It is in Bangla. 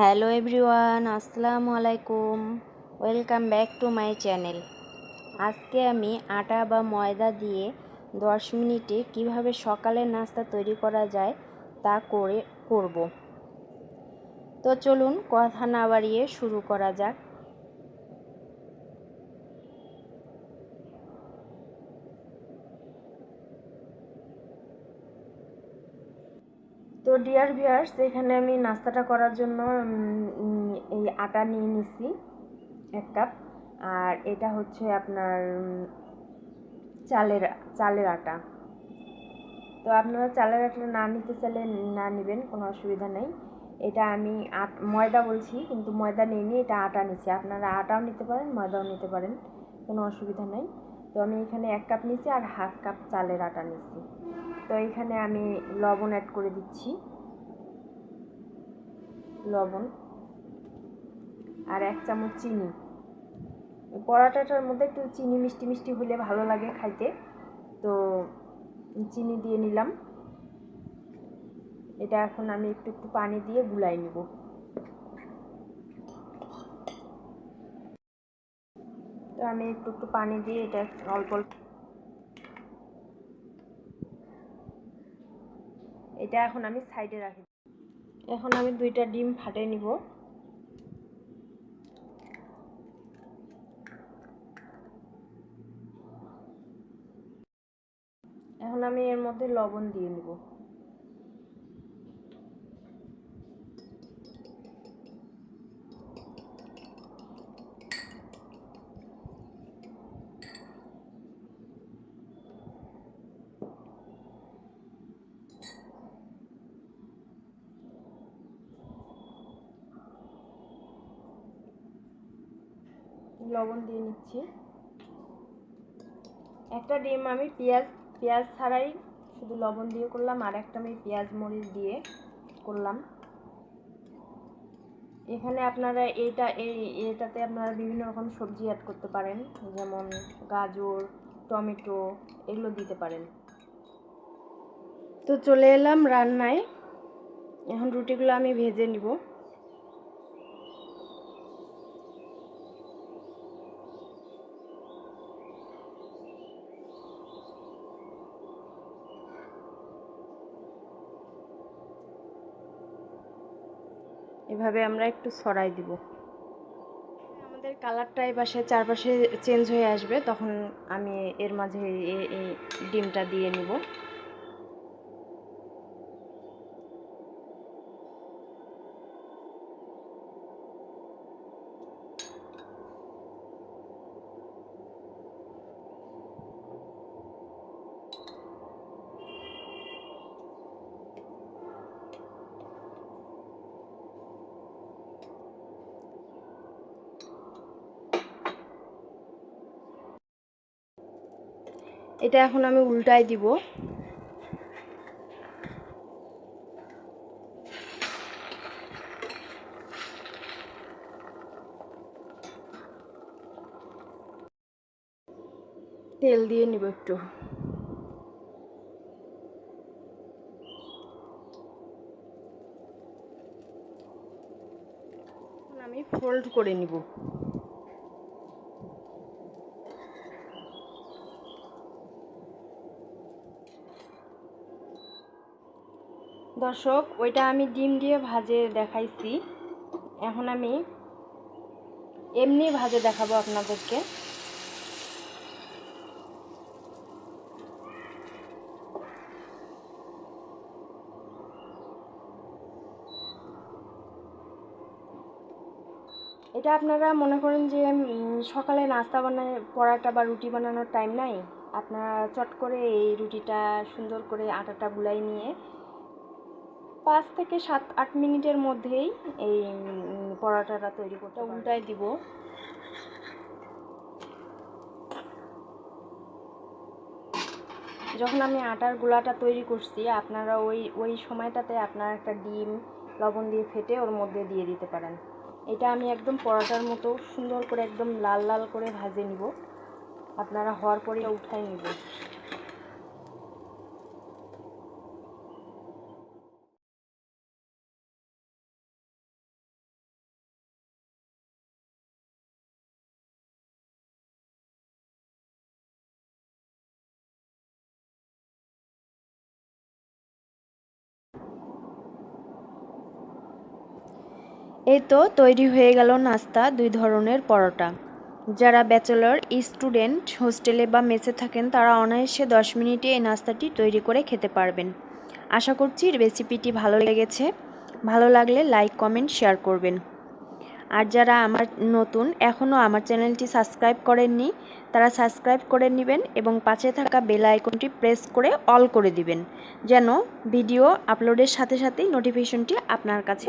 হ্যালো এভরিওয়ান, আসসালামু আলাইকুম। Welcome back to my channel. আজকে আমি আটা বা ময়দা দিয়ে 10 মিনিটে কিভাবে সকালের নাস্তা তৈরি করা যায় তা করব। তো চলুন কথা না বাড়িয়ে শুরু করা যাক। তো ডিয়ার ভিউয়ার্স, এখানে আমি নাস্তাটা করার জন্য এই আটা নিয়ে নিছি 1 কাপ। আর এটা হচ্ছে আপনার চালের চালের আটা। তো আপনারা চালের আটা না নিতে চাইলে না নেবেন, কোনো অসুবিধা নেই। এটা আমি ময়দা বলছি, কিন্তু ময়দা নিইনি, এটা আটা নিচ্ছি। আপনারা আটাও নিতে পারেন, ময়দাও নিতে পারেন, কোনো অসুবিধা নেই। তো আমি এখানে 1 কাপ নিচ্ছি আর 1/2 কাপ চালের আটা নিচ্ছি। তো এখানে আমি লবণ অ্যাড করে দিচ্ছি, লবণ আর 1 চামচ চিনি। পরোটাটার মধ্যে একটু চিনি মিষ্টি মিষ্টি হলে ভালো লাগে খাইতে, তো চিনি দিয়ে নিলাম। এটা এখন আমি একটু একটু পানি দিয়ে গুলাই নিব। তো আমি একটু একটু পানি দিয়ে এটা অল্প অল্প, এটা এখন আমি সাইডে রাখি। এখন আমি 2টা ডিম ফাটিয়ে নিব। এখন আমি এর মধ্যে লবণ দিয়ে নিব। লবণ দিয়ে নিচ্ছি। একটা ডিম আমি পেঁয়াজ ছাড়াই শুধু লবণ দিয়ে করলাম, আর একটা আমি পেঁয়াজ মরিচ দিয়ে করলাম। এখানে আপনারা এটাতে আপনারা বিভিন্ন রকম সবজি অ্যাড করতে পারেন, যেমন গাজর, টমেটো, এগুলো দিতে পারেন। তো চলে এলাম রান্নায়। এখন রুটিগুলো আমি ভেজে নিব। এভাবে আমরা একটু ছড়াই দিব। আমাদের কালারটা এই পাশে চারপাশে চেঞ্জ হয়ে আসবে, তখন আমি এর মাঝে এই ডিমটা দিয়ে নিব। এটা এখন আমি উল্টাই দিব। তেল দিয়ে নিব একটু। এখন আমি ফোল্ড করে নিব। দর্শক, ওইটা আমি ডিম দিয়ে ভাজে দেখাইছি, এখন আমি এমনি ভাজে দেখাবো আপনাদেরকে। এটা আপনারা মনে করেন যে সকালে নাস্তা বানায় পরাটা বা রুটি বানানোর টাইম নাই, আপনারা চট করে এই রুটিটা সুন্দর করে আটাটা গুলাই নিয়ে 5 থেকে 7-8 মিনিটের মধ্যেই এই পরোটাটা তৈরি করতে উল্টাই দিব। যখন আমি আটার গুলাটা তৈরি করছি, আপনারা ওই সময়টাতে আপনারা একটা ডিম লবণ দিয়ে ফেটে ওর মধ্যে দিয়ে দিতে পারেন। এটা আমি একদম পরোটার মতো সুন্দর করে একদম লাল লাল করে ভাজে নিব। আপনারা হওয়ার পরে উঠাই নিব। এই তো তৈরি হয়ে গেল নাস্তা, 2 ধরনের পরোটা। যারা ব্যাচেলর স্টুডেন্ট হোস্টেলে বা মেসে থাকেন তারা অনায়াসে 10 মিনিটে এই নাস্তাটি তৈরি করে খেতে পারবেন। আশা করছি রেসিপিটি ভালো লেগেছে। ভালো লাগলে লাইক, কমেন্ট, শেয়ার করবেন। আর যারা এখনও আমার চ্যানেলটি সাবস্ক্রাইব করেননি তারা সাবস্ক্রাইব করে নেবেন এবং পাশে থাকা বেল আইকনটি প্রেস করে অল করে দিবেন, যেন ভিডিও আপলোডের সাথে সাথেই নোটিফিকেশনটি আপনার কাছে